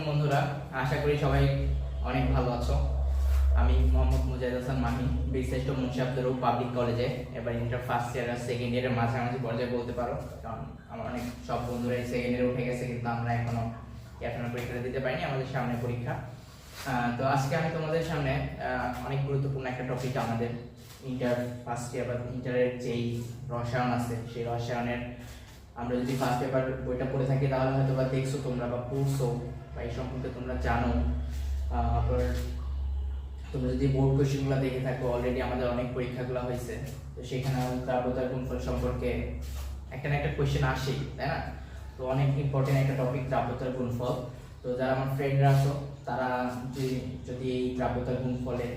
বন্ধুরা, আশা করি সবাই অনেক ভালো আছো। আমি মোহাম্মদ মুজাহিদ হাসান মাহি, বীরশ্রেষ্ঠ মুন্সি আব্দুর রউফ পাবলিক কলেজে এবার ইন্টার ফার্স্ট ইয়ার আর সেকেন্ড ইয়ারের মাঝামাঝি পর্যায়ে বলতে পারো, কারণ আমার অনেক সব বন্ধুরা সেকেন্ড ইয়ারে উঠে গেছে, কিন্তু আমরা এখনো পরীক্ষা দিতে পারিনি, আমাদের সামনে পরীক্ষা। তো আজকে আমি তোমাদের সামনে অনেক গুরুত্বপূর্ণ একটা টপিক, আমাদের ইন্টার ফার্স্ট ইয়ার বা ইন্টারের যেই রসায়ন আছে সেই রসায়নের আমরা যদি ফার্স্ট পেপার বইটা পড়ে থাকি তাহলে হয়তো বা দেখছো তোমরা বা পড়ছো বা এই সম্পর্কে তোমরা জানো। আবার তোমরা যদি বোর্ড কোয়েশ্চেনগুলো দেখে থাকো, অলরেডি আমাদের অনেক পরীক্ষাগুলো হয়েছে, তো সেখানে দ্রাব্যতার গুণফল সম্পর্কে একটা না একটা কোয়েশ্চেন আসেই, তাই না? তো অনেক ইম্পর্টেন্ট একটা টপিক দ্রাব্যতার গুণফল। তো যারা আমার ফ্রেন্ডরা আছো তারা যদি এই দ্রাব্যতার গুণফলে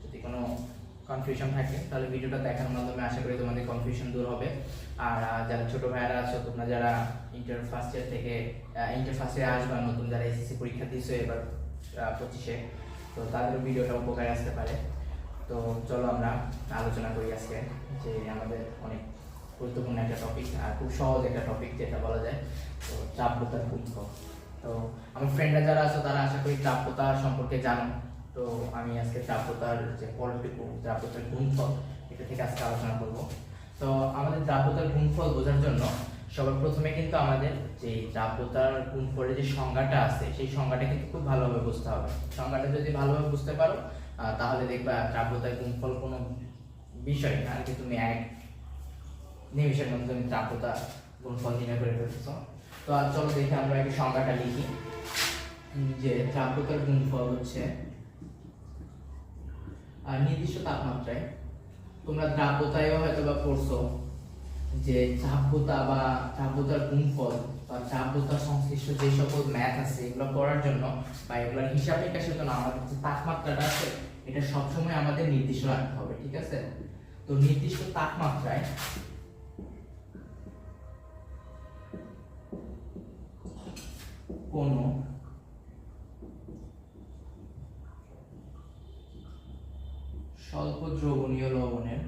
যদি কোনো কনফিউশন থাকে তাহলে ভিডিওটা দেখার মাধ্যমে আশা করি তোমাদের কনফিউশন দূর হবে। আর যারা ছোট ভাইয়েরা আছো, তোমরা যারা ইন্টার ফার্স্ট ইয়ার থেকে ইন্টার ফার্স্ট ইয়ারে আসবা, নতুন যারা এসএসসি পরীক্ষা দিয়েছো এবার 25-এ, তো তাদের ভিডিওটা উপকারে আসতে পারে। তো চলো আমরা আলোচনা করি আজকে, যে আমাদের অনেক গুরুত্বপূর্ণ একটা টপিক আর খুব সহজ একটা টপিক যেটা বলা যায়, তো দ্রাব্যতার গুণফল। তো আমার ফ্রেন্ডরা যারা আছো তারা আশা করি দ্রাব্যতা সম্পর্কে জানো। তো আমি আজকে দ্রাব্যতার যে পরটুকু দ্রাব্যতার গুণফল এটা থেকে আজকে আলোচনা করব। তো আমাদের দ্রাব্যতার গুণফল বোঝার জন্য সবার প্রথমে কিন্তু আমাদের যে দ্রাব্যতার গুণফলের যে সংজ্ঞাটা আছে সেই সংজ্ঞাটা কিন্তু খুব ভালোভাবে বুঝতে হবে। সংজ্ঞাটা যদি ভালোভাবে বুঝতে পারো তাহলে দেখবা দ্রাব্যতার গুণফল কোনো বিষয় না, কিন্তু তুমি এক নিমিষের মধ্যে তুমি দ্রাব্যতা গুণফল নির্ণয় করে ফেলছো। তো আর চলো দেখে আমরা এই সংজ্ঞাটা লিখি, যে দ্রাব্যতার গুণফল হচ্ছে নির্দিষ্ট তাপমাত্রায়, তোমরা দ্রাব্যতায়ও হয়তো বা পড়ছো যে দ্রাব্যতা বা দ্রাব্যতার গুণফল বা দ্রাব্যতা সংশ্লিষ্ট যে সকল ম্যাথ আছে এগুলো করার জন্য বা এগুলোর হিসাব নিকাশের জন্য আমাদের যে তাপমাত্রাটা আছে এটা সবসময় আমাদের নির্দিষ্ট রাখতে হবে, ঠিক আছে? তো নির্দিষ্ট তাপমাত্রায় কোনো স্বল্প দ্রবণীয় লবণের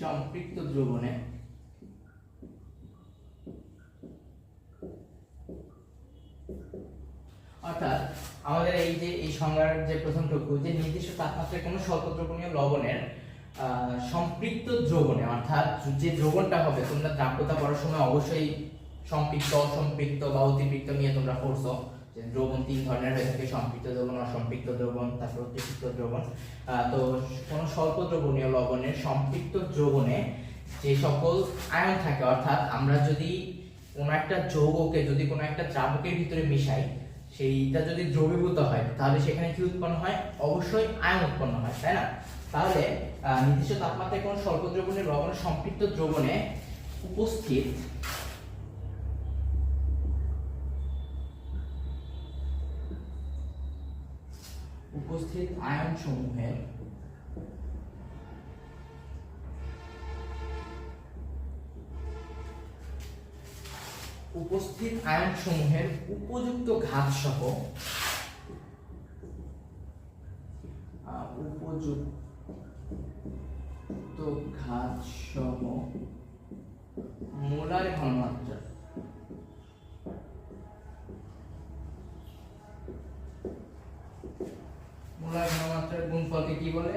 সম্পৃক্ত দ্রবণে অর্থাৎ আমাদের এই যে এই সংজ্ঞার যে প্রথমটুকু, যে নির্দিষ্ট তাপমাত্রায় কোনো স্বল্প দ্রবণীয় লবণের সম্পৃক্ত দ্রবণে, অর্থাৎ যে দ্রবণটা হবে, তোমরা দ্রাব্যতা পড়ার সময় অবশ্যই সম্পৃক্ত, অসম্পৃক্ত বা অতিপৃক্ত নিয়ে তোমরা পড়ছো যে দ্রবণ তিন ধরনের হয়ে থাকে, সম্পৃক্ত দ্রবণ, অসম্পৃক্ত দ্রবণ, তারপর অতিপৃক্ত দ্রবণ। তো কোনো স্বল্প দ্রবণীয় লবণের সম্পৃক্ত দ্রবণে যে সকল আয়ন থাকে, অর্থাৎ আমরা যদি কোনো একটা যৌগকে যদি কোনো একটা দ্রাবকের ভিতরে মিশাই, সেইটা যদি দ্রবীভূত হয় তাহলে সেখানে কি উৎপন্ন হয়? অবশ্যই আয়ন উৎপন্ন হয়, তাই না? তাহলে নির্দিষ্ট তাপমাত্রায় কোনো স্বল্প দ্রবণের লবণের সম্পৃক্ত দ্রবণে উপস্থিত আয়ন সমূহের উপযুক্ত ঘাত সহ মোলার ঘনমাত্রা ঘনমাত্রার গুণফলকে কি বলে?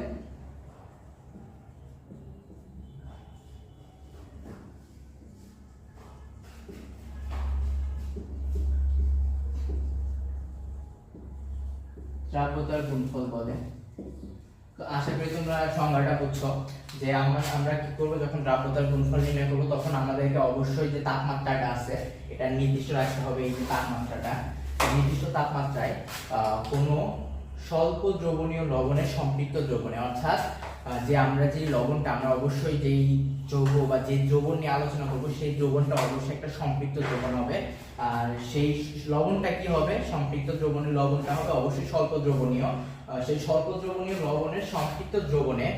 দ্রাব্যতার গুণফল বলে। তো আশা করি তোমরা সংজ্ঞাটা বুঝছো, যে আমরা কি করব, যখন দ্রাব্যতার গুণফল নির্ণয় করব তখন আমাদেরকে অবশ্যই যে তাপমাত্রাটা আছে এটা নির্দিষ্ট রাখতে হবে। এই যে তাপমাত্রাটা, নির্দিষ্ট তাপমাত্রায় কোনো স্বল্প দ্রবণীয় লবণের সম্পৃক্ত দ্রবণে, অর্থাৎ যে আমরা যে লবণটা, আমরা অবশ্যই যেই যৌগ বা যে দ্রবণ নিয়ে আলোচনা করব সেই দ্রবণটা অবশ্যই একটা সম্পৃক্ত দ্রবণ হবে। আর সেই লবণটা কি হবে? সম্পৃক্ত দ্রবণের লবণটা হবে অবশ্যই স্বল্প দ্রবণীয়। সেই স্বল্প দ্রবণীয় লবণের সম্পৃক্ত দ্রবণে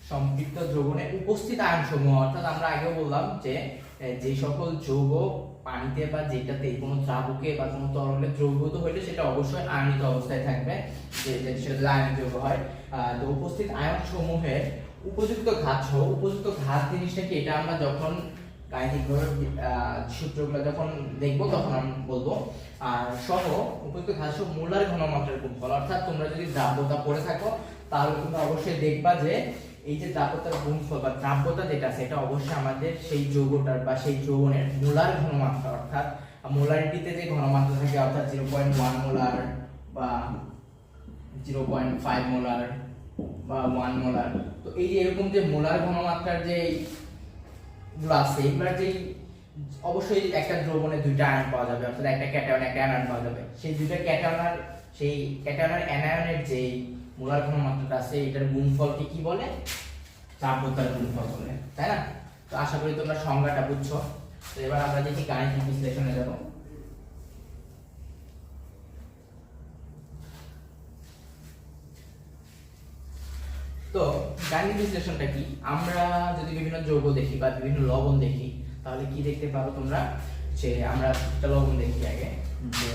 সম্পৃক্ত দ্রবণে উপস্থিত আয়ন সমূহ, অর্থাৎ আমরা আগেও বললাম যে যে সকল যৌগ পানিতে বা যেটাতে কোনো দ্রাবকে বা কোনো তরলে দ্রবীভূত হইলে সেটা অবশ্যই আয়নিত অবস্থায় থাকবে, যে সেটা আয়নিত যৌগ হয়। তো উপস্থিত আয়ন সমূহের উপযুক্ত ঘাত সহ, উপযুক্ত ঘাত জিনিসটা কি, এটা আমরা যখন গাণিতিক সূত্রগুলো যখন দেখবো তখন আমরা বলবো। আর সহ উপযুক্ত ঘাত সহ মোলার ঘনমাত্রার গুণফল, অর্থাৎ তোমরা যদি দ্রাব্যতা পড়ে থাকো তাহলে তোমরা অবশ্যই দেখবা যে এই যে দ্রাব্যতার গুণফল বা দ্রাব্যতা যেটা আছে এটা অবশ্যই আমাদের সেই যৌগটার বা সেই দ্রবণের মোলার ঘনমাত্রা, অর্থাৎ মোলারিটিতে যে ঘনমাত্রা থাকে, অর্থাৎ 0.1 মোলার বা 0.5 মোলার বা 1 মোলার। তো এই যে এরকম যে মোলার ঘনমাত্রার যে গুলো আছে, এগুলার যে অবশ্যই একটা দ্রবণে দুইটা আয়ন পাওয়া যাবে, অর্থাৎ একটা ক্যাটায়ন একটা অ্যানায়ন পাওয়া যাবে। সেই দুইটা ক্যাটায়নের সেই ক্যাটায়নের অ্যানায়নের যে মোলার ঘনমাত্রাটা আছে এটার গুণফলকে কি বলে? দ্রাব্যতার গুণফল বলে, তাই না? তো আশা করি তোমরা সংজ্ঞাটা বুঝছো। তো এবার আমরা দেখি গাণিতিক বিশ্লেষণে যাব। তো গাণিতিক বিশ্লেষণটা কি? আমরা যদি বিভিন্ন যৌগ দেখি বা বিভিন্ন লবণ দেখি তাহলে কি দেখতে পারো তোমরা? যে আমরা একটা লবণ দেখি আগে, যে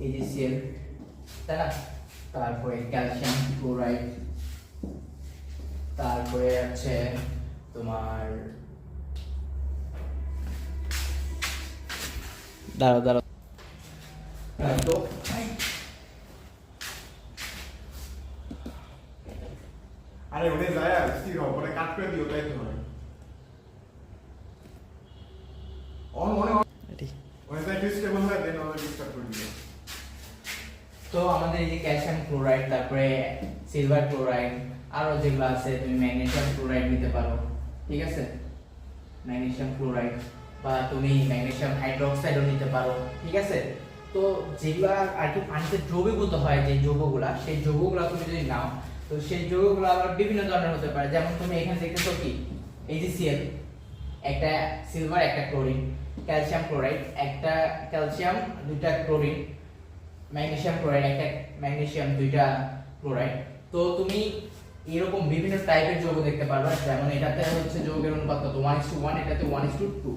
AgCl, তাই না? তারপরে ক্যালসিয়াম ক্লোরাইড, তারপরে আছে তোমার দাঁড়াও তো আরে ওরে যায় আর স্থির হও, পরে কাট করে দিও, তাই তো হয়। মনে ওরে যায় স্টেবল হয়, দেন আমরা স্টার্ট করে দিও। তো আমাদের এই যে ক্যালসিয়াম ক্লোরাইড, তারপরে সিলভার ক্লোরাইড, আরো যেগুলো আছে, তুমি ম্যাগনেসিয়াম ক্লোরাইড নিতে পারো, ঠিক আছে? ম্যাগনেসিয়াম ক্লোরাইড বা তুমি ম্যাগনেসিয়াম হাইড্রোক্সাইডও নিতে পারো, ঠিক আছে? তো যেগুলা আর কি পানিতে দ্রবীভূত হয় যে যৌগগুলা, সেই যৌগগুলা তুমি যদি নাও, তো সেই যৌগগুলো আবার বিভিন্ন ধরনের হতে পারে। যেমন তুমি এখানে দেখতেছো কি AgCl, একটা সিলভার একটা ক্লোরিন, ক্যালসিয়াম ক্লোরাইড একটা ক্যালসিয়াম দুইটা ক্লোরিন, ম্যাগনেসিয়াম ক্লোরাইড একটা ম্যাগনেসিয়াম দুইটা ক্লোরাইড। তো তুমি এরকম বিভিন্ন টাইপের যৌগ দেখতে পারবা। যেমন এটাতে হচ্ছে যৌগের অনুপাত কত, 1:1, এটাতে 1:2।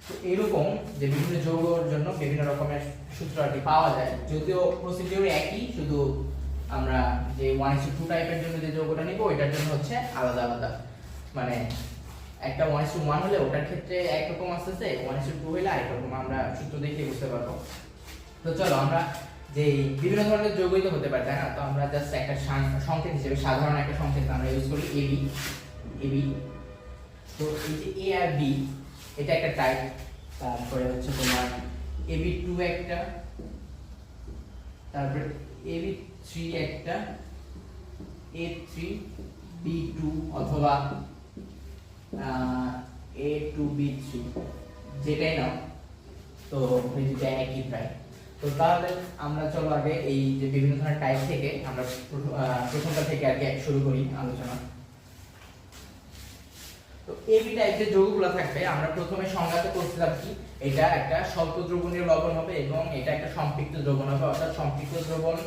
তো এরকম যে বিভিন্ন যৌগের জন্য বিভিন্ন রকমের সূত্র আর কি পাওয়া যায়, যদিও প্রসিডিউর একই, শুধু আমরা যে 1:2 টাইপের জন্য যে যৌগটা নিব এটার জন্য হচ্ছে আলাদা আলাদা, মানে একটা 1:1 হলে ওটার ক্ষেত্রে একরকম আসতেছে, 1:2 হলে আরেক রকম, আমরা সূত্র দেখে বুঝতে পারবো। তো চলো আমরা যে বিভিন্ন ধরনের যৌগই তো হতে পারে, তাই না? তো আমরা জাস্ট একটা সংকেত হিসেবে সাধারণ একটা সংকেত আমরা ইউজ করি AB। তো এই যে A আর B এটা একটা টাইপ, তারপরে হচ্ছে তোমার AB2 একটা, তারপরে AB3 একটা, A3B2 অথবা A2B3, যেটাই নাও, তো এই দুটো একই প্রায়। তো তাহলে আমরা চলো আগে এই যে বিভিন্ন ধরনের টাইপ থেকে আমরা প্রথমটা থেকে আর কি শুরু করি আলোচনা। তো AB টাইপের যৌগগুলো থাকবে, আমরা প্রথমে সংজ্ঞাতে করছিলাম কি, এটা একটা স্বল্প দ্রবণীয় লবণ হবে এবং এটা একটা সম্পৃক্ত দ্রবণ হবে, অর্থাৎ সম্পৃক্ত দ্রবণ।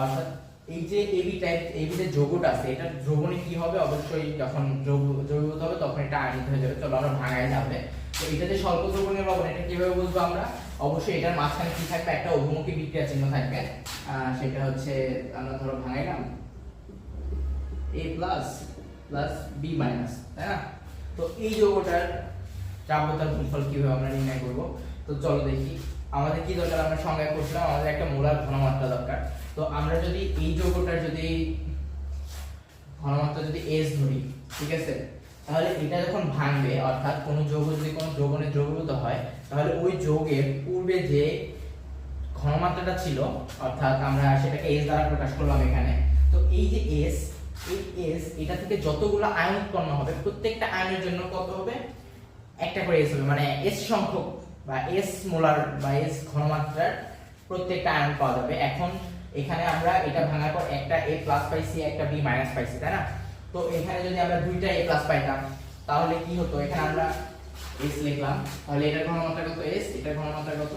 অর্থাৎ এই যে AB টাইপ, AB যে যৌগটা আছে এটা দ্রবণে কি হবে, অবশ্যই যখন দ্রবীভূত হবে তখন এটা আয়নিত হয়ে যাবে। চলো আমরা ভাঙায় যাবে। তো এটা যে স্বল্প দ্রবণীয় লবণ এটা কিভাবে বুঝবো আমরা? অবশ্যই এটার মাঝখানে কি থাকবে, একটা অভিমুখী বিক্রিয়া চিহ্ন থাকবে, সেটা হচ্ছে আমরা ধরো ভাঙাইলাম A+ B-, তাই না? তো এই যৌগটার দ্রাব্যতার গুণফল কিভাবে আমরা নির্ণয় করব? তো চলো দেখি। আমাদের কি দরকার, আমরা সংজ্ঞা করছিলাম আমাদের একটা মোলার ঘনমাত্রা দরকার। তো আমরা যদি এই যৌগটার যদি ঘনমাত্রা যদি S ধরি, ঠিক আছে, তাহলে এটা যখন ভাঙবে, অর্থাৎ কোন যৌগ যদি কোন দ্রবণে দ্রবীভূত হয়, তাহলে ওই যৌগের পূর্বে যে ঘনমাত্রাটা ছিল, অর্থাৎ আমরা সেটাকে S দ্বারা প্রকাশ করলাম এখানে। তো এই যে S, এই S এটা থেকে যতগুলো আয়ন উৎপন্ন হবে প্রত্যেকটা আয়নের জন্য কত হবে, একটা করে S হবে, মানে S সংখ্যক বা S মোলার বা S ঘনমাত্রার প্রত্যেকটা আয়ন পাওয়া যাবে। এখন এখানে আমরা এটা ভাঙার পর একটা A+ পাইছি, একটা B- পাইছি, তাই না? তো এখানে যদি আমরা দুইটা A+ পাইতাম তাহলে কি হতো, এখানে আমরা S লিখলাম, তাহলে এটার ঘনমাত্রা কত S, এটার ঘনমাত্রা কত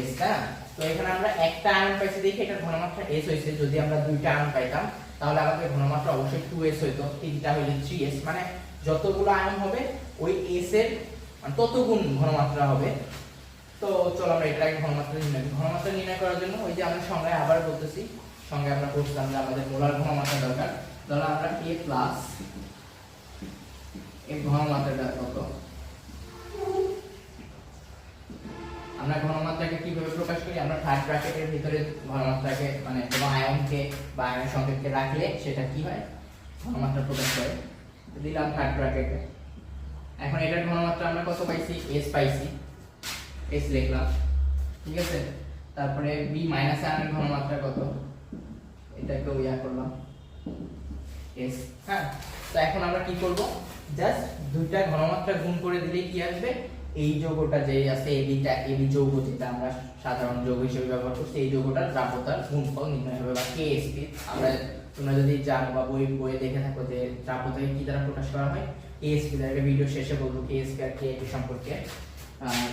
S, তাই না? তো এখানে আমরা একটা আয়ন পাইছি দেখে এটার ঘনমাত্রা S হইছে। যদি আমরা দুইটা আয়ন পাইতাম তাহলে আমাদের ঘনমাত্রা অবশ্যই 2s হইতো, তিনটা হইলে 3s, মানে যতগুলো আয়ন হবে ওই s এর মানে তত গুণ ঘনমাত্রা হবে। তো চলো আমরা এটাকে ঘনমাত্রা নির্ণয় করার জন্য ওই যে আমরা সংজ্ঞায় আবার বলতেছি, সংজ্ঞায় আমরা বলছিলাম যে আমাদের মোলার ঘনমাত্রা দরকার। ধরো আমরা k প্লাস এর ঘনমাত্রাটা কত, আমরা ঘনমাত্রাকে কিভাবে প্রকাশ করি, আমরা থার্ড ব্র্যাকেটের ভিতরে ঘনমাত্রাকে মানে কোনো আয়নকে বা আয়নের সংকেতকে রাখলে সেটা কি হয়, ঘনমাত্রা প্রকাশ করে। তো দিলাম থার্ড ব্র্যাকেটে। এখন এটার ঘনমাত্রা আমরা কত পাইছি, s পাইছি, s লিখলাম, ঠিক আছে। তারপরে b মাইনাস আয়নের ঘনমাত্রা কত, এটাকে ইয়া করলাম s। হ্যাঁ, তো এখন আমরা কি করব, জাস্ট দুইটা ঘনমাত্রা গুণ করে দিলেই কি আসবে, এই যৌগটা যে আছে এবি যৌগ, যেটা আমরা সাধারণ যৌগ হিসেবে ব্যবহার করছি, এই যৌগটার দ্রাব্যতার গুণফল নির্ণয় হবে বা কেএসপি। আমরা তোমরা যদি জানো বা বইয়ে দেখে থাকো যে দ্রাব্যতাকে কি দ্বারা প্রকাশ করা হয়, কেএসপি দ্বারা। একটা ভিডিও শেষে বলবো কেএসপি আর কেএপি সম্পর্কে।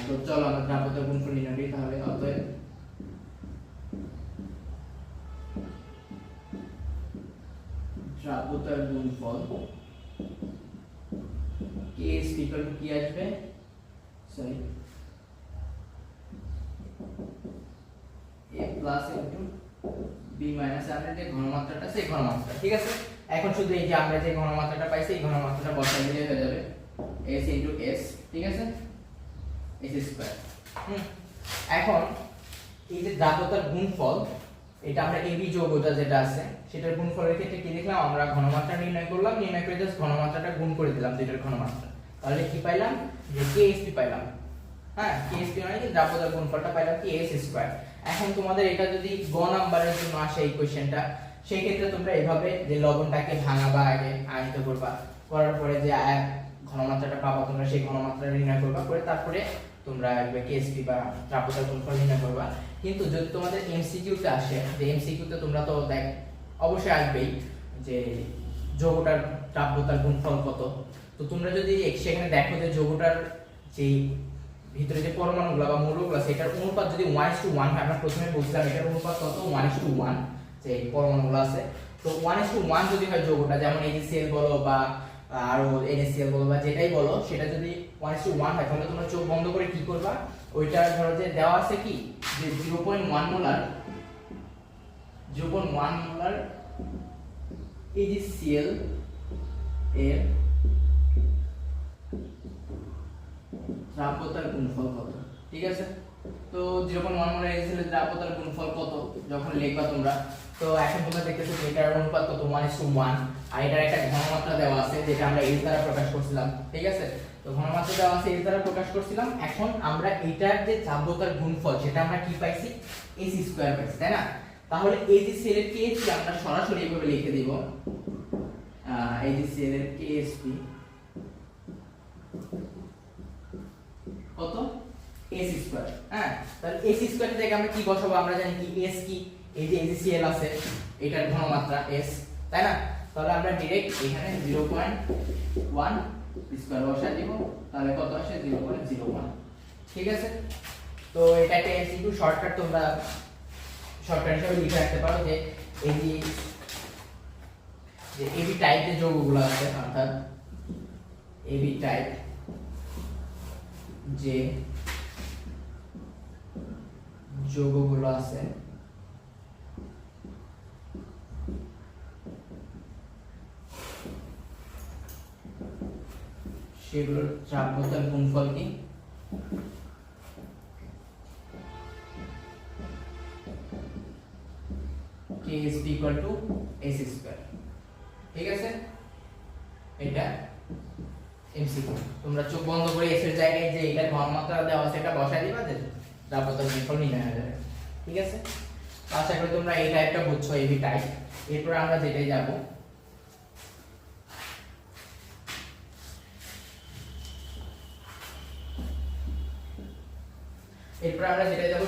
তো চলো আমরা দ্রাব্যতার গুণফল নির্ণয় করি। তাহলে অতএব দ্রাব্যতার গুণফল কেএসপি কি আসবে, sorry a plus into b minus আমরা যে ঘনমাত্রাটা সেই ঘনমাত্রা, ঠিক আছে। এখন শুধু এই যে আমরা যে ঘনমাত্রাটা পাইছি এই ঘনমাত্রাটা বসাই দিলে হয়ে যাবে s ইনটু s, ঠিক আছে, s স্কয়ার। এখন এই যে দ্রাব্যতার গুণফল, এটা আমরা ab যৌগটা যেটা আছে সেটার গুণফলের ক্ষেত্রে কি দেখলাম, আমরা ঘনমাত্রা নির্ণয় করলাম, নির্ণয় করে জাস্ট ঘনমাত্রাটা গুণ করে দিলাম দুইটার ঘনমাত্রা, তাহলে কি পাইলাম, যে কেএসপি পাইলাম। হ্যাঁ, কেএসপি মানে কি দ্রাব্যতার গুণফলটা পাইলাম কি s স্কয়ার। এখন তোমাদের এটা যদি গ নাম্বারের জন্য আসে এই কোশ্চেনটা, সেই ক্ষেত্রে তোমরা এভাবে যে লবণটাকে ভাঙাবা, আগে আয়নিত করবা, করার পরে যে ঘনমাত্রাটা পাবা তোমরা সেই ঘনমাত্রা নির্ণয় করবা, করে তারপরে তোমরা কেএসপি বা দ্রাব্যতার গুণফল নির্ণয় করবা। কিন্তু যদি তোমাদের এমসিকিউ তে আসে, যে এমসিকিউ তে তোমরা তো দেখ অবশ্যই আসবেই যে যৌগটার দ্রাব্যতার গুণফল কত, তো তোমরা যদি সেখানে দেখো যে যৌগটার যে ভিতরে যে পরমাণুগুলো বা মৌলগুলো আছে এটার অনুপাত যদি 1:1 হয়, আমরা প্রথমে বলছিলাম এটার অনুপাত কত 1:1, যে পরমাণুগুলো আছে, তো 1:1 যদি হয় যৌগটা, যেমন NaCl বলো বা আরো NaCl বলো বা যেটাই বলো, সেটা যদি 1:1 হয় তাহলে তোমরা চোখ বন্ধ করে কি করবা, ওইটা ধরো যে দেওয়া আছে কি যে 0.1 মোলার NaCl এর দ্রাব্যতার গুণফল কত, ঠিক আছে। তো 0.1 মোলার NaCl এর দ্রাব্যতার গুণফল কত যখন লিখবা তোমরা, তো এখন তোমরা দেখতেছো যে এটার অনুপাত কত 1:1, আর এটার একটা ঘনমাত্রা দেওয়া আছে যেটা আমরা এর দ্বারা প্রকাশ করছিলাম, ঠিক আছে। তো ঘনমাত্রা দেওয়া আছে এর দ্বারা প্রকাশ করছিলাম, এখন আমরা এটার যে দ্রাব্যতার গুণফল সেটা আমরা কি পাইছি, s স্কয়ার পাইছি, তাই না। তাহলে AgCl এর KSP আমরা সরাসরি এভাবে লিখে দিব, AgCl এর KSP কত, s স্কয়ার। হ্যাঁ, তাহলে s স্কয়ার থেকে আমরা কি বসাবো, আমরা জানি কি s কি, এই যে AgCl আছে এটার ঘনমাত্রা s, তাই না। তাহলে আমরা ডাইরেক্ট এখানে 0.1 স্কয়ার বসাই দিব, তাহলে কত আসে 0.01, ঠিক আছে। তো এটাকে এমসিকিউ শর্টকাট তোমরা শর্টকাট হিসেবে লিখে রাখতে পারো যে এই যে এবি টাইপ যে যৌগগুলো আছে, অর্থাৎ এবি টাইপ যে যৌগগুলো আছে সেগুলোর দ্রাব্যতার গুণফল কি, KSP = s স্কয়ার, ঠিক আছে। এটা এমসিকিউ, তোমরা চোখ বন্ধ করে s এর জায়গায় যে এটা ঘনমাত্রা দেওয়া আছে এটা বসাই দিবা, যে দ্রাব্যতার গুণফল নির্ণয় হয়ে যাবে, ঠিক আছে। আশা করি তোমরা এই টাইপটা বুঝছো, এবি টাইপ। এরপর আমরা যেটাই যাব,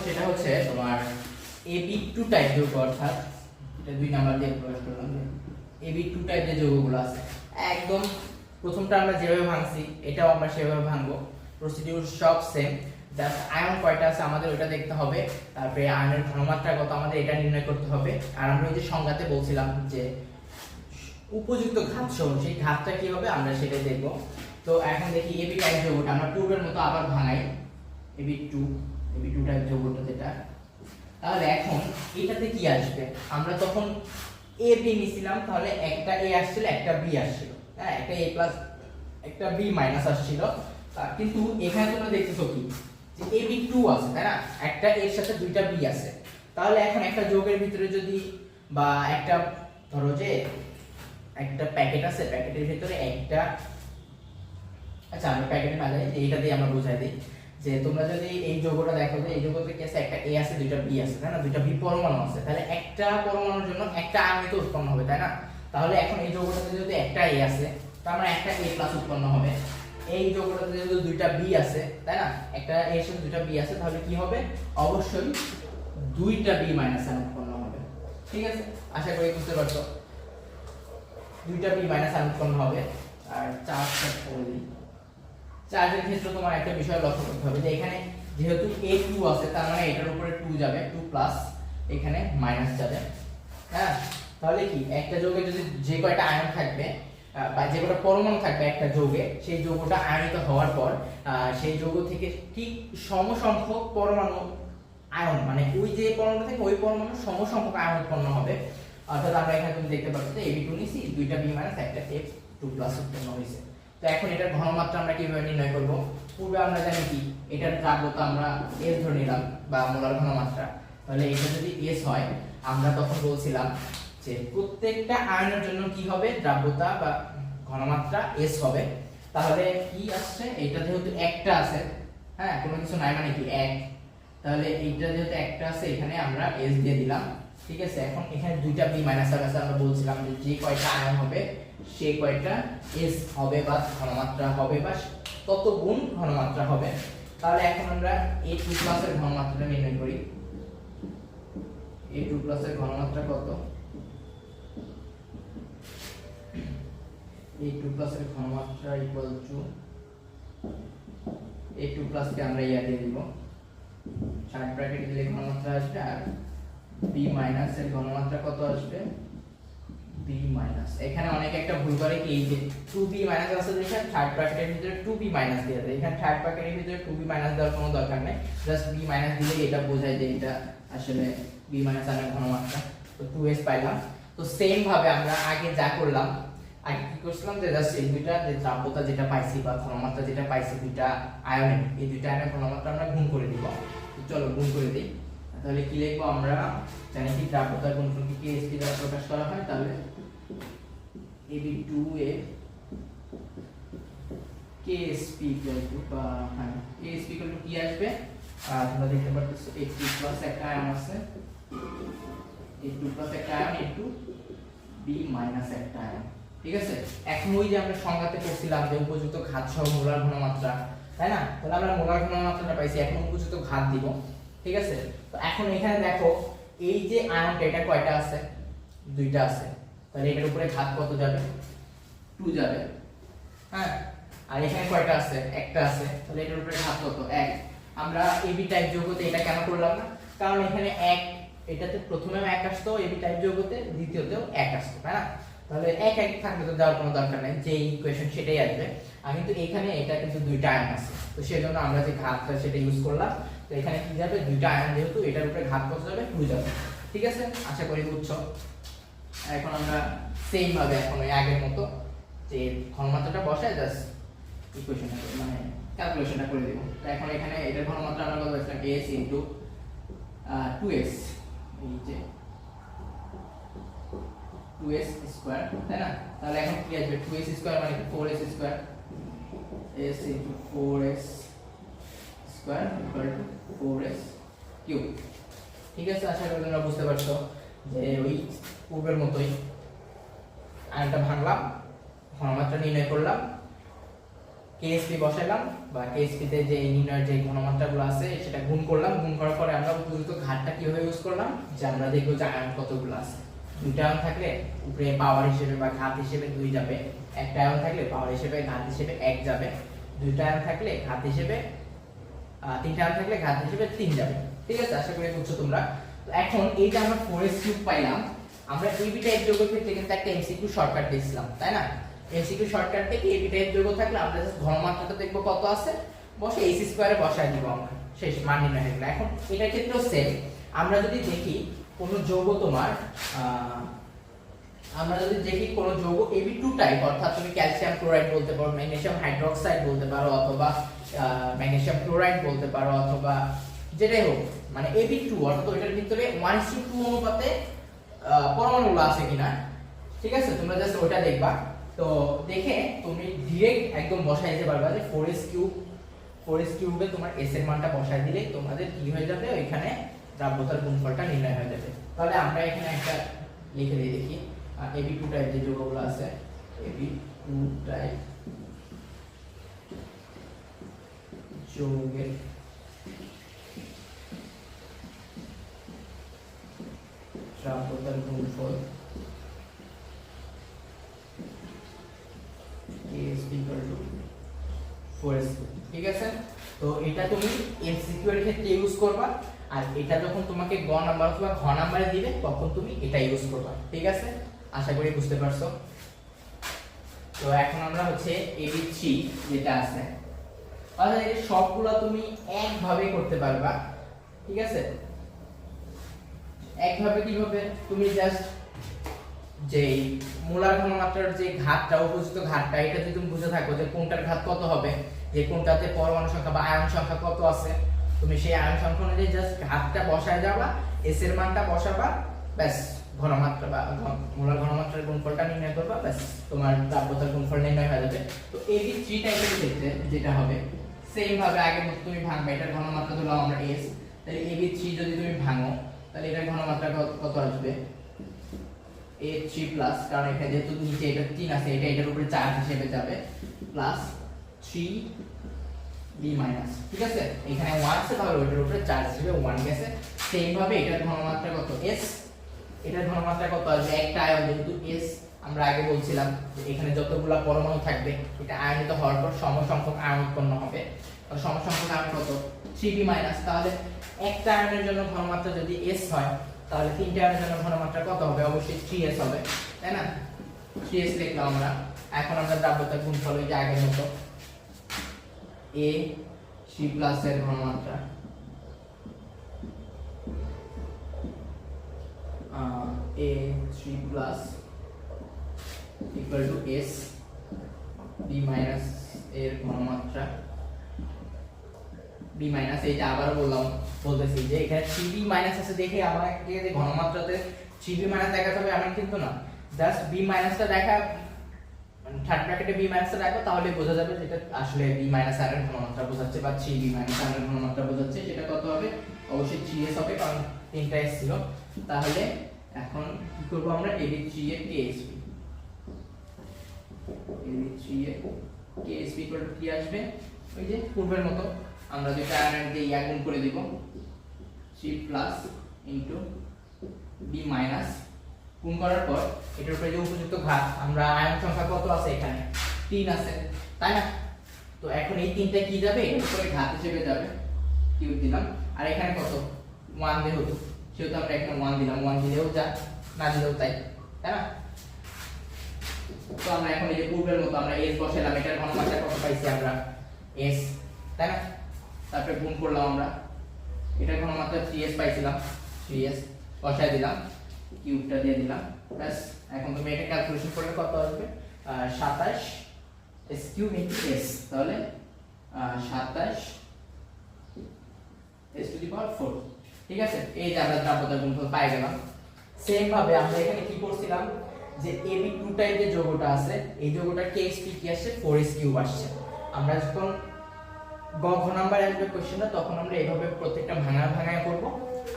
সেটা হচ্ছে তোমার AB2 টাইপ যৌগ, অর্থাৎ এটা 2 নাম্বার দিয়ে প্রকাশ করলাম যে AB2 টাইপ যে যৌগগুলো আছে, একদম প্রথমটা আমরা যেভাবে ভাঙছি এটাও আমরা সেভাবে ভাঙবো, প্রসিডিউর সব সেম, জাস্ট আয়ন কয়টা আছে আমাদের ওটা দেখতে হবে, তারপরে আয়নের ঘনমাত্রা কত আমাদের এটা নির্ণয় করতে হবে। আর আমরা ওই যে সংজ্ঞাতে বলছিলাম যে উপযুক্ত ঘাত সহ সেই ঘাতটা কি হবে আমরা সেটাই দেখব। তো এখন দেখি এবি টাইপ যৌগটা আমরা পূর্বের মতো আবার ভাঙাই, এবি টু টাইপ যৌগটা যেটা, তাহলে এখন এটাতে কি আসবে, আমরা তখন এ বি নিছিলাম, তাহলে একটা এ আসছিল একটা বি আসছিল, হ্যাঁ একটা এ প্লাস একটা বি মাইনাস আসছিল, কিন্তু এখানে তোমরা দেখতেছো কি যে এ বি টু আছে তাই না, একটা এর সাথে দুইটা বি আছে, তাহলে এখন একটা যৌগের ভিতরে যদি বা একটা ধরো যে একটা প্যাকেট আছে, প্যাকেটের ভিতরে একটা, আচ্ছা আমরা প্যাকেটে না যাই, এইটা দিয়ে আমরা বুঝাই দিই যে তোমরা যদি এই যৌগটা দেখো যে এই যৌগতে কি আছে, একটা এ আছে দুইটা বি আছে তাই না, দুইটা বি পরমাণু আছে, তাহলে একটা পরমাণুর জন্য একটা আয়নিত উৎপন্ন হবে তাই না, তাহলে এখন এই যৌগটাতে যদি একটা এ আছে তার মানে একটা এ প্লাস উৎপন্ন হবে, এই যৌগটাতে যদি দুইটা বি আছে তাই না, একটা এর সাথে দুইটা বি আছে, তাহলে কি হবে অবশ্যই দুইটা বি মাইনাস আয়ন উৎপন্ন হবে। ঠিক আছে, আশা করি বুঝতে পারছো, দুইটা বি মাইনাস আয়ন উৎপন্ন হবে। আর চার্জটা করে দিই, চার্জের ক্ষেত্রে তোমার একটা বিষয় লক্ষ্য করতে হবে যে এখানে যেহেতু A2 আছে তার মানে এটার উপরে 2 যাবে, 2 প্লাস এখানে মাইনাস যাবে, হ্যাঁ তাহলে কি একটা যৌগে যদি যে কয়টা আয়ন থাকবে বা যে কয়টা পরমাণু থাকবে একটা যৌগে, সেই যৌগটা আয়নিত হওয়ার পর সেই যৌগ থেকে ঠিক সমসংখ্যক পরমাণু আয়ন, মানে ওই যে পরমাণু থেকে ওই পরমাণু সমসংখ্যক আয়ন উৎপন্ন হবে, অর্থাৎ আমরা এখানে তুমি দেখতে পাচ্ছ যে AB2 নিছি, দুইটা বি মাইনাস একটা F2 প্লাস উৎপন্ন হয়েছে। তো এখন এটার ঘনমাত্রা আমরা কিভাবে নির্ণয় করব, পূর্বে আমরা জানি কি এটার দ্রাব্যতা আমরা S ধরে নিলাম বা মোলার ঘনমাত্রা, তাহলে এটা যদি S হয় আমরা তখন বলছিলাম যে প্রত্যেকটা আয়নের জন্য কি হবে দ্রাব্যতা বা ঘনমাত্রা S হবে, তাহলে কি আসছে এটা যেহেতু একটা আছে, হ্যাঁ কোনো কিছু নাই মানে কি এক, তাহলে এইটা যেহেতু একটা আছে এখানে আমরা S দিয়ে দিলাম। ঠিক আছে, এখন এখানে দুইটা বি মাইনাস আছে, আমরা বলছিলাম যে কয়টা আয়ন হবে সেই কয়টা S হবে বা ঘনমাত্রা হবে বা তত গুণ ঘনমাত্রা হবে, তাহলে এখন আমরা A2 এর ঘনমাত্রাটা নির্ণয় করি। A2 এর ঘনমাত্রা কত, A2 এর ঘনমাত্রা ইকুয়াল টু A2 কে আমরা ইয়া দিয়ে দিব, শার্ট ব্র্যাকেটে দিলে ঘনমাত্রা আসবে, আর B মাইনাস এর ঘনমাত্রা কত আসবে, B মাইনাস, এখানে অনেকে একটা ভুল করে কি এই যে 2B মাইনাস আছে দেখেন থার্ড ব্র্যাকেটের ভিতরে 2B মাইনাস দিয়ে দেয়, এখানে থার্ড ব্র্যাকেটের ভিতরে 2B মাইনাস দেওয়ার কোনো দরকার নেই, জাস্ট B মাইনাস দিলেই এটা বোঝায় যে এটা আসলে B মাইনাস এর ঘনমাত্রা। তো 2S পাইলাম। তো সেম ভাবে আমরা আগে যা করলাম, আগে কি করছিলাম যে জাস্ট এই দুইটা যে দ্রাব্যতা যেটা পাইছি বা ঘনমাত্রা যেটা পাইছি দুইটা আয়নের, এই দুইটা আয়নের ঘনমাত্রা আমরা গুণ করে দিব। তো চলো গুণ করে দিই, তাহলে কি লিখবো আমরা জানি কি দ্রাব্যতার গুণফলকে KSP দ্বারা প্রকাশ করা হয়, তাহলে AB2A KSP ইকুয়াল টু বা হ্যাঁ KSP ইকুয়াল টু কি আসবে, তোমরা দেখতে পাচ্ছো A2 প্লাস একটা আয়ন আছে, A2 প্লাস একটা আয়ন A2 B মাইনাস একটা আয়ন। ঠিক আছে, এখন ওই যে আমরা সংজ্ঞাতে করছিলাম যে উপযুক্ত ঘাত সহ মোলার ঘনমাত্রা, তাই না, তাহলে আমরা মোলার ঘনমাত্রাটা পাইছি, এখন উপযুক্ত ঘাত দিব। ঠিক আছে, তো এখন এখানে দেখো এই যে আয়নটা এটা কয়টা আছে, দুইটা আছে, তাহলে এটার উপরে ঘাত কত যাবে, 2 যাবে, হ্যাঁ আর এখানে কয়টা আছে, একটা আছে, তাহলে এটার উপরে ঘাত কত, 1। আমরা এবি টাইপ যৌগতে এটা কেন করলাম না, কারণ এখানে 1, এটাতে প্রথমেও 1 আসতো এবি টাইপ যৌগতে, দ্বিতীয়তেও 1 আসতো, তাই না, তাহলে 1 1 থাকলে তো দেওয়ার কোনো দরকার নেই, যে ইকুয়েশন সেটাই আসবে। আর কিন্তু এখানে এটা কিন্তু দুইটা আয়ন আছে, তো সেজন্য আমরা যে ঘাতটা সেটা ইউজ করলাম। তো এখানে কি যাবে, দুইটা আয়ন যেহেতু এটার উপরে ঘাত কত যাবে, 2 যাবে। ঠিক আছে, আশা করি বুঝছো। এখন আমরা সেম ভাবে এখন ওই আগের মতো যে ঘনমাত্রাটা বসায় জাস্ট ইকুয়েশনটা মানে ক্যালকুলেশনটা করে দেব। তো এখন এখানে এটার ঘনমাত্রা আমরা কত পাইছিলাম, S ইনটু 2S, এই যে 2S স্কয়ার, তাই না, তাহলে এখন কি আসবে, 2S স্কয়ার মানে 4S square, S into 4S square equal to 4S cube. ঠিক আছে, আশা করি তোমরা বুঝতে পারছো যে ওই পূর্বের মতোই আয়নটা ভাঙলাম, ঘনমাত্রা নির্ণয় করলাম, KSP বসাইলাম বা KSP তে যে নির্ণয়ের যে ঘনমাত্রাগুলো আছে সেটা গুণ করলাম, গুণ করার পরে আমরা উপযুক্ত ঘাতটা কিভাবে ইউজ করলাম, যে আমরা দেখব যে আয়ন কতগুলো আছে, দুইটা আয়ন থাকলে উপরে পাওয়ার হিসেবে বা ঘাত হিসেবে 2 যাবে, একটা আয়ন থাকলে পাওয়ার হিসেবে ঘাত হিসেবে 1 যাবে, দুইটা আয়ন থাকলে ঘাত হিসেবে তিনটা আয়ন থাকলে ঘাত হিসেবে 3 যাবে। ঠিক আছে, আশা করি বুঝছো তোমরা। তো এখন এই যে আমরা 4s কিউব পাইলাম, আমরা এবি টাইপ যৌগের ক্ষেত্রে কিন্তু একটা এমসিকিউ শর্টকাট দিয়েছিলাম, তাই না? এমসিকিউ শর্টকাট থেকে এবি টাইপ যৌগ থাকলে আমরা জাস্ট ঘনমাত্রাটা দেখব কত আছে, বসে এইচ স্কয়ারে বসায় দিব আমরা, শেষ, মান নির্ণয় হয়ে গেল। এখন এটার ক্ষেত্রেও সেম, আমরা যদি দেখি কোন যৌগ তোমার আমরা যদি দেখি কোন যৌগ Ab2 টাইপ, অর্থাৎ তুমি ক্যালসিয়াম ক্লোরাইড বলতে পারো, ম্যাগনেসিয়াম হাইড্রোক্সাইড বলতে পারো, অথবা ম্যাগনেসিয়াম ক্লোরাইড বলতে পারো, অথবা যেটাই হোক, মানে Ab2 অর্থাৎ ওইটার ভিতরে 1:2 অনুপাতে পরমাণুগুলো আছে কিনা, ঠিক আছে? তোমরা জাস্ট ওটা দেখবা। তো দেখে তুমি ডাইরেক্ট একদম বসাই দিতে পারবা যে 4s কিউবে তোমার s এর মানটা বসাই দিলে তোমাদের কি হয়ে যাবে, ওইখানে দ্রাব্যতার গুণফলটা নির্ণয় হয়ে যাবে। তাহলে আমরা এখানে একটা লিখে দিই, দেখি Ab2 টাইপ যে যৌগগুলো আছে, Ab2 টাইপ যৌগের দ্রাব্যতার গুণফল K=4s, ঠিক আছে? তো এটা তুমি এমসিকিউ এর ক্ষেত্রে ইউজ করবা, আর এটা যখন তোমাকে গ নাম্বার অথবা ঘ নাম্বারে দিবে তখন তুমি এটা ইউজ করবা, ঠিক আছে? আশা করি বুঝতে পারছো। তো এখন আমরা হচ্ছে Ab3 যেটা আছে, অর্থাৎ এই সবগুলা তুমি একভাবে করতে পারবা, ঠিক আছে? একভাবে কিভাবে, তুমি জাস্ট যে মোলার ঘনমাত্রার যে ঘাতটা, উপযুক্ত ঘাতটা, এটা যদি তুমি বুঝে থাকো যে কোনটার ঘাত কত হবে, যে কোনটাতে পরমাণু সংখ্যা বা আয়ন সংখ্যা কত আছে, তুমি সেই আয়ন সংখ্যা অনুযায়ী জাস্ট ঘাতটা বসায় যাবা, s এর মানটা বসাবা, ব্যাস ঘনমাত্রা বা মোলার ঘনমাত্রার গুণফলটা নির্ণয় করবা, ব্যাস তোমার দ্রাব্যতার গুণফল নির্ণয় হয়ে যাবে। তো Ab3 টাইপের ক্ষেত্রে যেটা হবে, সেম ভাবে আগের মতো তুমি ভাঙবে, এটার ঘনমাত্রা দিলাম আমরা s, তাহলে Ab3 যদি তুমি ভাঙো তাহলে এটার ঘনমাত্রা কত আসবে, A3+, কারণ এখানে যেহেতু নিচে এটা 3 আছে, এটা এটার উপরে চার্জ হিসেবে যাবে, প্লাস 3b-, ঠিক আছে? এখানে 1 আছে, তাহলে ওটার উপরে চার্জ হিসেবে 1 গেছে। সেম ভাবে এটার ঘনমাত্রা কত, s, এটার ঘনমাত্রা কত আসবে, একটা আয়ন যেহেতু s, আমরা আগে বলছিলাম যে এখানে যতগুলা পরমাণু থাকবে এটা আয়নিত হওয়ার পর সমসংখ্যক আয়ন উৎপন্ন হবে, আর সমসংখ্যক আয়ন কত, 3b-, তাহলে একটা আয়নের জন্য ঘনমাত্রা যদি s হয় তাহলে তিনটা আয়নের জন্য ঘনমাত্রা কত হবে, অবশ্যই 3s হবে, তাই না? 3s লিখলাম আমরা। এখন আমরা দ্রাব্যতার গুণফল ওই যে আগের মতো A3+ এর ঘনমাত্রা A3+ s, b- এর ঘনমাত্রা b-, এইটা আবার বলতেছি যে এখানে 3b- আছে দেখে আমাকে যে ঘনমাত্রাতে 3b- দেখাতে হবে এমন কিন্তু না, জাস্ট b- টা দেখা, মানে থার্ড ব্র্যাকেটে b- টা রাখো, তাহলে বোঝা যাবে যেটা আসলে b- আর এর ঘনমাত্রা বোঝাচ্ছে বা 3b- আর এর ঘনমাত্রা বোঝাচ্ছে, সেটা কত হবে, অবশ্যই 3s হবে, কারণ তিনটা s ছিল। তাহলে এখন কি করব আমরা, Ab3 এর KSB, Ab3 এর KSB কি আসবে, ওই যে পূর্বের মতো আমরা যেটা আয়নের দিয়ে গুণ করে দিব, 3+ ইনটু b- গুণ করার পর এটার উপরে যে উপযুক্ত ঘাত, আমরা আয়ন সংখ্যা কত আছে, এখানে 3 আছে, তাই না? তো এখন এই তিনটা কি যাবে, এর উপরে ঘাত হিসেবে যাবে, কিউব দিলাম, আর এখানে কত 1 যেহেতু, সেহেতু আমরা এখানে 1 দিলাম, 1 দিলেও যা, না দিলেও তাই, তাই না? তো আমরা এখন এই যে পূর্বের মতো আমরা s বসাইলাম, এটার ঘনমাত্রা কত পাইছি আমরা, s, তাই না? তারপরে গুণ করলাম আমরা, এটার ঘনমাত্রা 3s পাইছিলাম, 3s বসায় দিলাম, কিউবটা দিয়ে দিলাম, ব্যাস। এখন তুমি এটা ক্যালকুলেশন করলে কত আসবে, 27 s³ * s, তাহলে 27 s⁴, ঠিক আছে? এই যে আমরা দ্রাব্যতার গুণফল পাই গেলাম। সেম ভাবে আমরা এখানে কি করছিলাম, যে Ab2 টাইপ যে যৌগটা আছে, এই যৌগটা KSP কি আসছে, 4s³ আসছে। আমরা যখন ঘ নাম্বার আসবে কোশ্চেনটা, তখন আমরা এইভাবে প্রত্যেকটা ভাঙায় করব,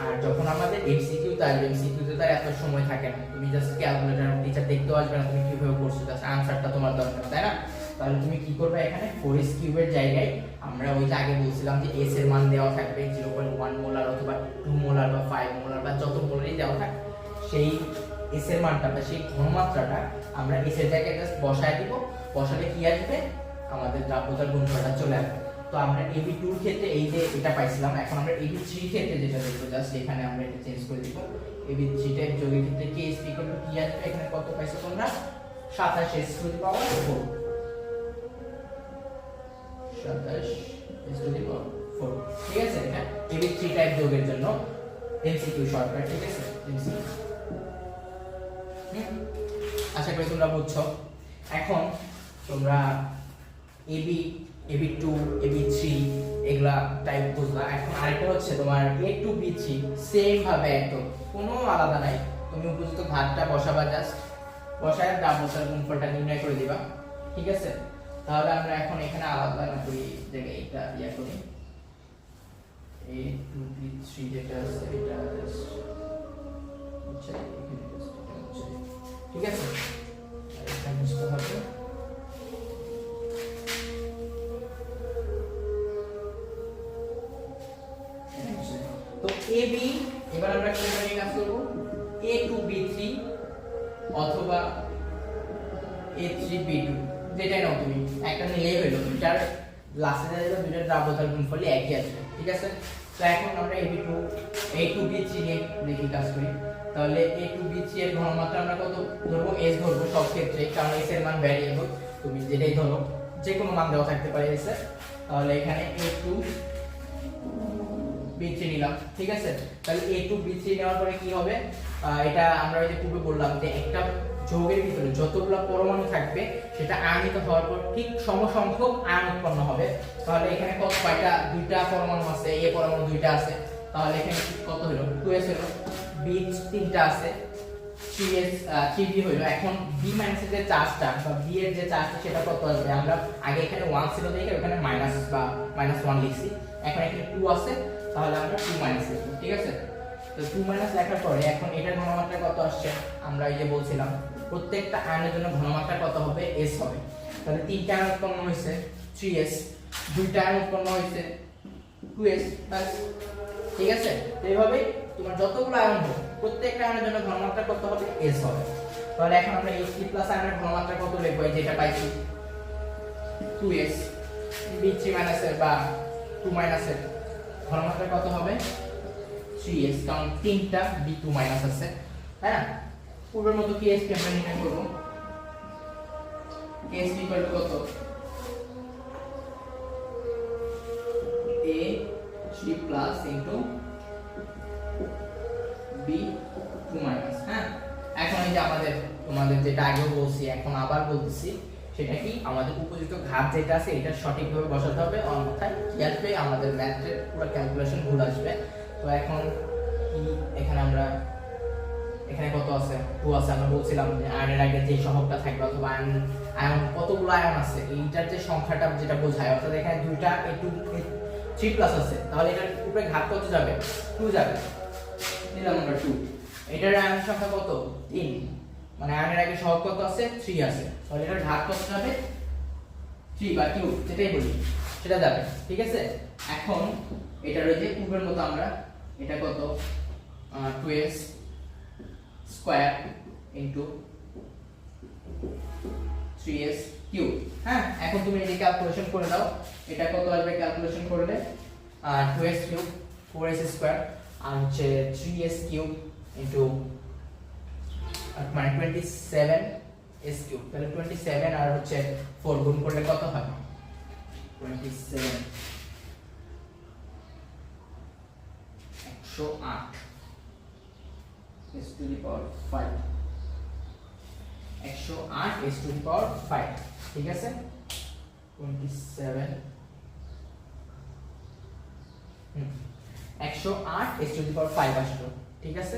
আর যখন আমাদের এমসিকিউ তে আসবে, এমসিকিউ তে তার এত সময় থাকে না, তুমি জাস্ট ক্যালকুলেটর টিচার দেখতেও আসবে না তুমি কিভাবে করছো, জাস্ট আনসারটা তোমার দরকার, তাই না? তাহলে তুমি কি করবে, এখানে 4s³ এর জায়গায় আমরা ওই যে আগে বলছিলাম যে s এর মান দেওয়া থাকবে 0.1 মোলার অথবা 2 মোলার বা 5 মোলার বা যত মোলারই দেওয়া থাক, সেই s এর মানটা বা সেই ঘনমাত্রাটা আমরা s এর জায়গায় জাস্ট বসায় দিব, বসালে কি আসবে, আমাদের দ্রাব্যতার গুণফলটা চলে আসবে। তো আমরা AB2 এর ক্ষেত্রে এই যে এটা পাইছিলাম, এখন আমরা AB3 এর ক্ষেত্রে যেটা দেখব, জাস্ট এখানে আমরা এটা চেঞ্জ করে দিব। AB3 টাইপ যোগের ক্ষেত্রে KSP = কি আসবে, এখানে কত পাইছো তোমরা 27s to the power 4, 27s to the পাওয়ার 4, ঠিক আছে। এটা AB3 টাইপ যোগের জন্য MCQ শর্টকাট, ঠিক আছে, MCQ। আশা করি তোমরা বুঝছো। এখন তোমরা AB2 AB3 এগুলা টাইপ বুঝলা। এখন আরেকটা হচ্ছে তোমার A2 B3, সেম ভাবে একদম কোনো আলাদা নাই। তুমি উপযুক্ত ঘাতটা বসাবা, জাস্ট বসায় ডাবলটার গুণফলটা নির্ণয় করে দিবা, ঠিক আছে। তাহলে আমরা এখন এখানে আলাদা না করি, দেখে এটা ইয়া করি, A2 B3 যেটা আছে এটা জাস্ট আচ্ছা এখানে জাস্ট এটা হচ্ছে, ঠিক আছে। আর এটা মুছতে হবে। তো AB এবার আমরা কি করে কাজ করব, A2 B3 অথবা A3 B2 যেটাই নাও তুমি, একটা নিলেই হলো। দুটার লাস্টে যা যাবে দুটার দ্রাব্যতার গুণফল একই আসবে, ঠিক আছে। তো এখন আমরা A2 B3 নিয়ে দেখি কাজ করি। তাহলে A2 B3 এর ঘনমাত্রা আমরা কত ধরবো, S ধরবো সব ক্ষেত্রে, কারণ S এর মান ভ্যারিয়েবল, তুমি যেটাই ধরো যে কোনো মান দেওয়া থাকতে পারে S এর। তাহলে এখানে A2 B3 নিলাম, ঠিক আছে। তাহলে A2 B3 নেওয়ার পরে কি হবে, এটা আমরা ওই যে পূর্বে বললাম যে একটা যৌগের ভিতরে যতগুলো পরমাণু থাকবে সেটা আয়নিত হওয়ার পর ঠিক সমসংখ্যক আয়ন উৎপন্ন হবে। তাহলে এখানে কত কয়টা, দুইটা পরমাণু আছে, A পরমাণু দুইটা আছে, তাহলে এখানে কত হলো 2s হলো, B তিনটা আছে, 3s 3b হলো। এখন B মাইনাস এর যে চার্জটা বা B এর যে চার্জটা সেটা কত আসবে, আমরা আগে এখানে 1 ছিল দেখে ওখানে মাইনাস বা -1 লিখছি, এখন এখানে 2 আছে, তাহলে আমরা 2 মাইনাস লিখব, ঠিক আছে। তো 2 মাইনাস লেখার পরে এখন এটার ঘনমাত্রা কত আসছে, আমরা এই যে বলছিলাম প্রত্যেকটা আয়নের জন্য ঘনমাত্রা কত হবে, S হবে। তাহলে তিনটা আয়ন উৎপন্ন হয়েছে 3s, দুইটা আয়ন উৎপন্ন হয়েছে 2s বাস, ঠিক আছে। তো এইভাবে তোমার যতগুলো আয়ন হবে প্রত্যেকটা আয়নের জন্য ঘনমাত্রা কত হবে, S হবে। তাহলে এখন আমরা H3+ আয়নের ঘনমাত্রা কত লিখব, যেটা পাইছি 2s, B3 এর বা 2 এর ঘনমাত্রা কত হবে 3s, কারণ তিনটা B2 আছে, তাই না। পূর্বের মতো KSP আমরা নির্ণয় করব, KSP কত, A3+ ইনটু B2 হ্যাঁ। এখন এই যে তোমাদের যেটা আগেও বলছি এখন আবার বলতেছি, সেটা কি আমাদের উপযুক্ত ঘাত যেটা আছে এটা সঠিকভাবে বসাতে হবে, অন্যথায় কি আসবে আমাদের ম্যাথের পুরো ক্যালকুলেশন ভুল আসবে। তো এখন কি এখানে আমরা এখানে কত আছে, 2 আছে, আমরা বলছিলাম যে আয়নের আগে যে সহগটা থাকবে অথবা আয়ন কতগুলো আয়ন আছে এইটার যে সংখ্যাটা যেটা বোঝায়, অর্থাৎ এখানে দুইটা A2 3+ আছে, তাহলে এটার উপরে ঘাত কত যাবে, 2 যাবে, নিলাম আমরা 2। এটার আয়ন সংখ্যা কত, 3, মানে আয়নের আগে সহগ কত আছে, 3 আছে, তাহলে এটার ঘাত কত যাবে, 3 বা কিউব যেটাই বলি সেটা যাবে, ঠিক আছে। এখন এটা রয়েছে পূর্বের মতো, আমরা এটা কত 2s square into 3s cube, হ্যাঁ। এখন তুমি এই ক্যালকুলেশন করে দাও, এটা কত আসবে ক্যালকুলেশন করলে, 2s কিউব 4s স্কয়ার আর হচ্ছে 3s কিউব ইনটু মানে 27s কিউব, তাহলে 27 আর হচ্ছে 4 গুণ করলে কত হয় 27, 108 s to the power 5, 108 s to the power 5, ঠিক আছে। 27 108 s to the power 5 আসলো, ঠিক আছে।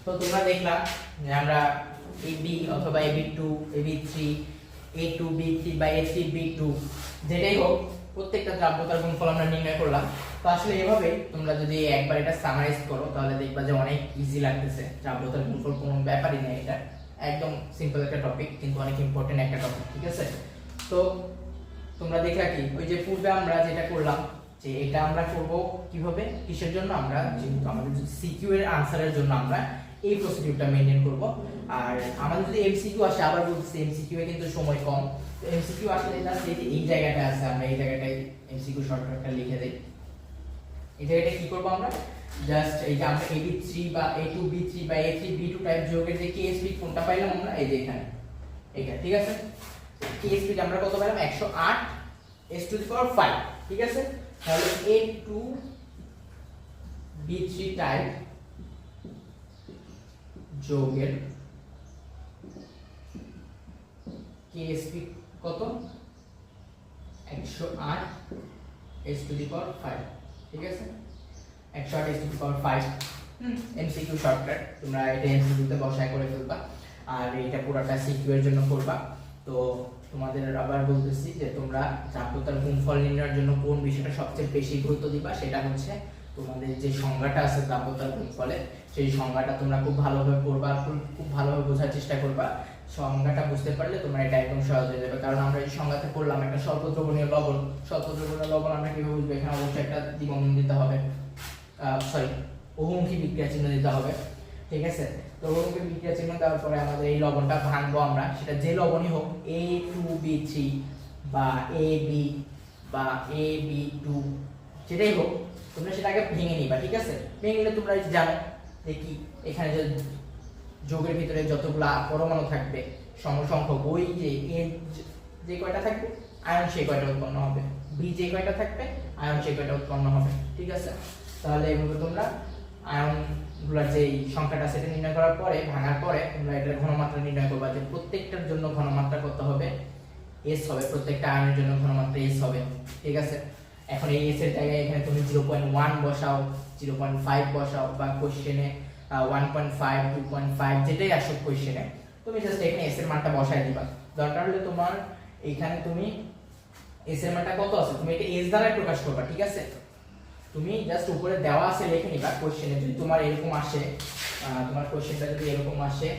তো তোমরা দেখলা যে আমরা AB অথবা AB2 AB3 A2 B3 বা A3 B2 যেটাই হোক প্রত্যেকটা দ্রাব্যতার গুণফল আমরা নির্ণয় করলাম। তো আসলে এভাবে তোমরা যদি একবার এটা সামারাইজ করো তাহলে দেখবা যে অনেক ইজি লাগতেছে, দ্রাব্যতার গুণফল কোনো ব্যাপারই নেই, এটা একদম সিম্পল একটা টপিক কিন্তু অনেক ইম্পর্টেন্ট একটা টপিক, ঠিক আছে। তো তোমরা দেখলা কি ওই যে পূর্বে আমরা যেটা করলাম যে এটা আমরা করব কিভাবে, কিসের জন্য, আমরা যেহেতু আমাদের সিকিউ এর আনসারের জন্য আমরা এই প্রসিডিউরটা মেইনটেইন করব। আর আমাদের যদি এমসিকিউ আসে, আবার বলছি এমসিকিউ এ কিন্তু সময় কম, তো এমসিকিউ আসলে জাস্ট এই জায়গাটা আছে, আমরা এই জায়গাটায় এমসিকিউ শর্টকাটটা লিখে দেই। এই জায়গাটা কি করব আমরা, জাস্ট এই যে আমরা ab3 বা a2b3 বা a3b2 টাইপ যোগের যে কেএসপি কোনটা পাইলাম আমরা, এই যে এখানে এইটা, ঠিক আছে। কেএসপি আমরা কত পাইলাম, 108 s টু দি পাওয়ার 5, ঠিক আছে। তাহলে a2b3 টাইপ যোগের কেএসপি কত, 108 s টু দি পাওয়ার 5, ঠিক আছে। 108 s to the power 5 MCQ shortcut, তোমরা এটা এমসিকিউ তে বসায় করে ফেলবা, আর এটা পুরোটা সিকিউ এর জন্য করবা। তো তোমাদের আবার বলতেছি যে তোমরা চাপতার গুণফল নির্ণয়ের জন্য কোন বিষয়টা সবচেয়ে বেশি গুরুত্ব দিবা, সেটা হচ্ছে তোমাদের যে সংজ্ঞাটা আছে চাপতার গুণফলের, সেই সংজ্ঞাটা তোমরা খুব ভালোভাবে পড়বা, খুব ভালোভাবে বোঝার চেষ্টা করবা। সংজ্ঞাটা বুঝতে পারলে তোমরা এটা একদম সহজ হয়ে যাবে। কারণ আমরা এই সংজ্ঞাতে পড়লাম একটা স্বল্প দ্রবণীয় লবণ, স্বল্প দ্রবণীয় লবণ আমরা কিভাবে বুঝবো, এখানে অবশ্যই একটা দ্বিবন্ধন দিতে হবে, সরি বহুমুখী বিক্রিয়া চিহ্ন দিতে হবে, ঠিক আছে। তো বহুমুখী বিক্রিয়া চিহ্ন দেওয়ার পরে আমাদের এই লবণটা ভাঙবো আমরা, সেটা যে লবণই হোক, A2B3 বা AB বা AB2 যেটাই হোক, তোমরা সেটাকে ভেঙে নিবা, ঠিক আছে। ভেঙে নিলে তোমরা জানো যে কি এখানে যে যোগের ভিতরে যতগুলা পরমাণু থাকবে সমসংখ্যক, ওই যে A যে কয়টা থাকবে আয়ন সেই কয়টা উৎপন্ন হবে, B যে কয়টা থাকবে আয়ন সেই কয়টা উৎপন্ন হবে, ঠিক আছে। তাহলে এভাবে তোমরা আয়নগুলোর যে সংখ্যাটা সেটা নির্ণয় করার পরে, ভাঙার পরে তোমরা এটার ঘনমাত্রা নির্ণয় করবা, যে প্রত্যেকটার জন্য ঘনমাত্রা কত হবে, s হবে, প্রত্যেকটা আয়নের জন্য ঘনমাত্রা s হবে, ঠিক আছে। এখন এই s এর জায়গায় এখানে তুমি 0.1 বসাও, 0.5 বসাও, বা কোশ্চেনে 1.5 2.5 যেটাই আসুক কোশ্চেনে, তুমি জাস্ট এখানে s এর মানটা বসায় দিবা। দরকার হলে তোমার এখানে তুমি s এর মানটা কত আছে তুমি এটা s দ্বারা প্রকাশ করবা, ঠিক আছে। তুমি জাস্ট উপরে দেওয়া আছে লিখে নিবা। কোশ্চেনে যদি তোমার এরকম আসে, তোমার কোশ্চেনটা যদি এরকম আসে,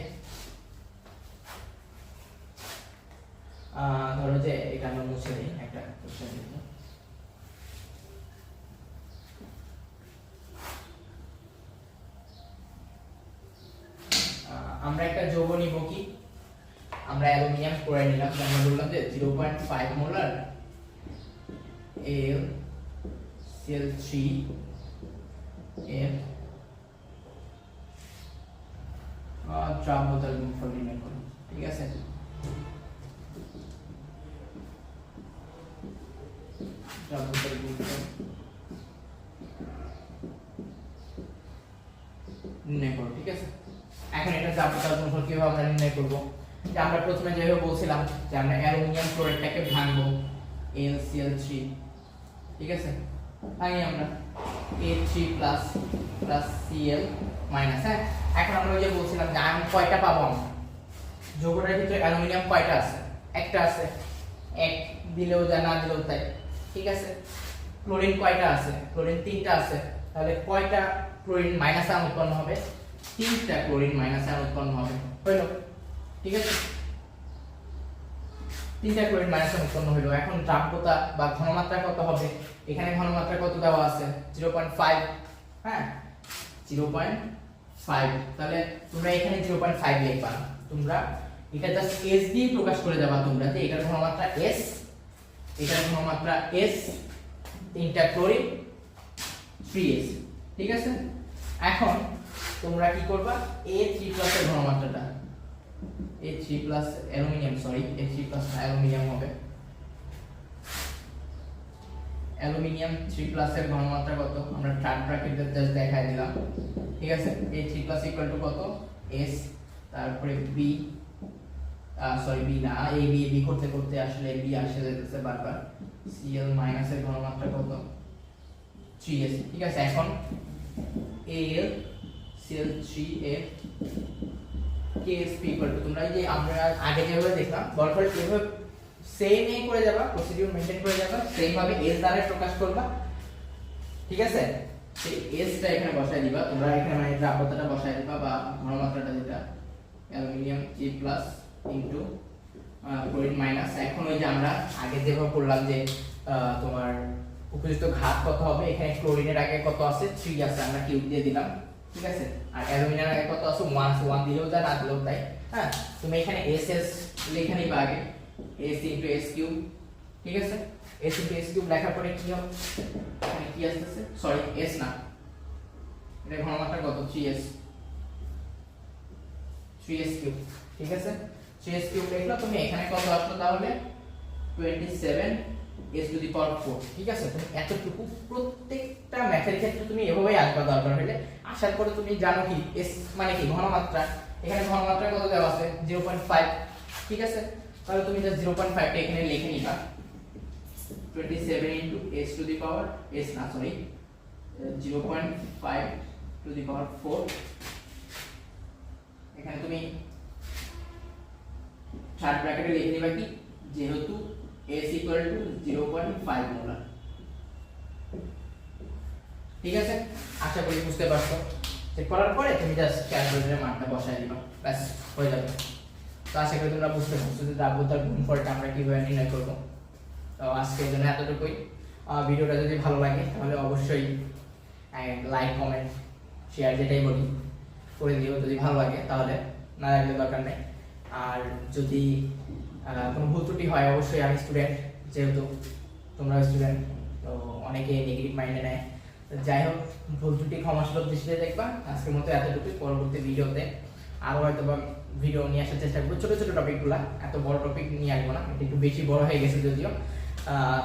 ধরো যে এটা আমরা মুছে দিই, একটা কোশ্চেন লিখি, আমরা একটা যৌগ নিব, কি আমরা অ্যালুমিনিয়াম ক্লোরাইড নিলাম, আমরা বললাম যে 0.5 মোলার AlCl3 এর দ্রাব্যতার গুণফল নির্ণয় করো, ঠিক আছে। দ্রাব্যতার গুণফল নির্ণয় করো, ঠিক আছে। এখন এটা দ্রাব্যতার গুণফল কিভাবে আমরা নির্ণয় করব, যে আমরা প্রথমে যেভাবে বলছিলাম যে আমরা অ্যালুমিনিয়াম ক্লোরাইডটাকে ভাঙবো, AlCl3, ঠিক আছে। ভাঙি আমরা A3 প্লাস Cl মাইনাস, হ্যাঁ। এখন আমরা ওই যে বলছিলাম যে আয়ন কয়টা পাবো, আমরা যৌগটার ভিতরে অ্যালুমিনিয়াম কয়টা আছে, একটা আছে, এক দিলেও যা না দিলেও তাই, ঠিক আছে। ক্লোরিন কয়টা আছে, ক্লোরিন 3টা আছে, তাহলে কয়টা ক্লোরিন মাইনাস আয়ন উৎপন্ন হবে, 3টা ক্লোরিন মাইনাস আয়ন উৎপন্ন হবে, হইলো, ঠিক আছে। 3টা ক্লোরিন মাইনাস আয়ন উৎপন্ন হলো। এখন দ্রাব্যতা বা ঘনমাত্রা কত হবে, এখানে ঘনমাত্রা কত দেওয়া আছে, 0.5, হ্যাঁ 0.5, তাহলে তোমরা এখানে 0.5 লিখবা। তোমরা এটা জাস্ট s দিয়ে প্রকাশ করে দেবা তোমরা, যে এটার ঘনমাত্রা s, এটার ঘনমাত্রা s, 3টা ক্লোরিন 3s, ঠিক আছে। এখন তোমরা কি করবা, A3+ এর ঘনমাত্রাটা, A3+ aluminium, sorry A3+ aluminium হবে, অ্যালুমিনিয়াম 3+ এর ঘনমাত্রা কত, আমরা থার্ড ব্র্যাকেটে জাস্ট দেখাই দিলাম, ঠিক আছে। A3+ ইকুয়াল টু কত, s, তারপরে b, সরি b না, a b করতে করতে আসলে b আসে যাচ্ছে বারবার, Cl মাইনাস এর ঘনমাত্রা কত, 3s, ঠিক আছে। এখন AlCl3 এর KSP ইকুয়াল টু, তোমরা এই যে আমরা আগে যেভাবে দেখলাম, দরকার এভাবে সেম এই করে যাবা, প্রসিডিউর মেইনটেইন করে যাবা, সেম ভাবে s দ্বারা প্রকাশ করবা, ঠিক আছে। সেই s টা এখানে বসায় দিবা, তোমরা এখানে মানে দ্রাব্যতাটা বসায় দিবা বা ঘনমাত্রাটা, যেটা অ্যালুমিনিয়াম 3+ ইনটু ক্লোরিন মাইনাস। এখন ওই যে আমরা আগে যেভাবে করলাম যে তোমার উপযুক্ত ঘাত কত হবে, এখানে ক্লোরিনের আগে কত আছে, 3 আছে, আমরা কিউব দিয়ে দিলাম, ঠিক আছে। আর অ্যালুমিনিয়াম এর কত আছে 1 দিলেও যায় না দিলেও তাই। হ্যাঁ, তুমি এখানে SS লিখে নিবা আগে, S * S3, ঠিক আছে। S * S3 লেখার পরে কি হবে, এখানে কি আসছে, সরি S না, এটা ঘনমাত্রা কত 3s3, ঠিক আছে। 3s3 লিখলো, তুমি এখানে কত আসলো তাহলে 27s⁴, ঠিক আছে। তুমি এতটুকু প্রত্যেকটা ম্যাথের ক্ষেত্রে তুমি এভাবেই আসবা দরকার হলে। আসার পরে তুমি জানো কি s মানে কি ঘনমাত্রা, এখানে ঘনমাত্রা কত দেওয়া আছে 0.5, ঠিক আছে। তাহলে তুমি জাস্ট 0.5 টা এখানে লিখে নিবা, 27 0.5 এখানে তুমি থার্ড ব্র্যাকেটে লিখে নিবা কি, যেহেতু s = 0.5 মোলার, ঠিক আছে। আশা করি বুঝতে পারছো। চেক করার পরে তুমি জাস্ট ক্যালকুলেটরের মানটা বসায় দিবা, ব্যাস হয়ে যাবে। তো আশা করি তোমরা বুঝতে পারছো যে দ্রব্যতার গুণফলটা আমরা কিভাবে নির্ণয় করব। তো আজকের জন্য এতটুকুই। ভিডিওটা যদি ভালো লাগে তাহলে অবশ্যই লাইক, কমেন্ট, শেয়ার যেটাই বলি করে দিও যদি ভালো লাগে, তাহলে না লাগলে দরকার নেই। আর যদি কোনো ভুল ত্রুটি হয়, অবশ্যই আমি স্টুডেন্ট, যেহেতু তোমরা স্টুডেন্ট, তো অনেকে নেগেটিভ মাইন্ডে নেয়। তো যাই হোক, ভুল ত্রুটি ক্ষমাসুলভ দৃষ্টিতে দেখবা। আজকের মতো এতটুকুই। পরবর্তী ভিডিওতে আরও হয়তো বা ভিডিও নিয়ে আসার চেষ্টা করবো, ছোটো ছোটো টপিকগুলো, এত বড় টপিক নিয়ে আসবো না, এটা একটু বেশি বড় হয়ে গেছে যদিও।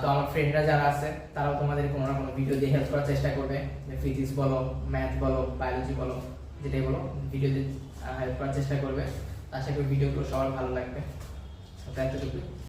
তো আমার ফ্রেন্ডরা যারা আছে তারাও তোমাদের কোনো না কোনো ভিডিও দিয়ে হেল্প করার চেষ্টা করবে, ফিজিক্স বলো, ম্যাথ বলো, বায়োলজি বলো, যেটাই বলো, ভিডিও দিয়ে হেল্প করার চেষ্টা করবে। আশা করি ভিডিওগুলো সবার ভালো লাগবে। এতটুকু।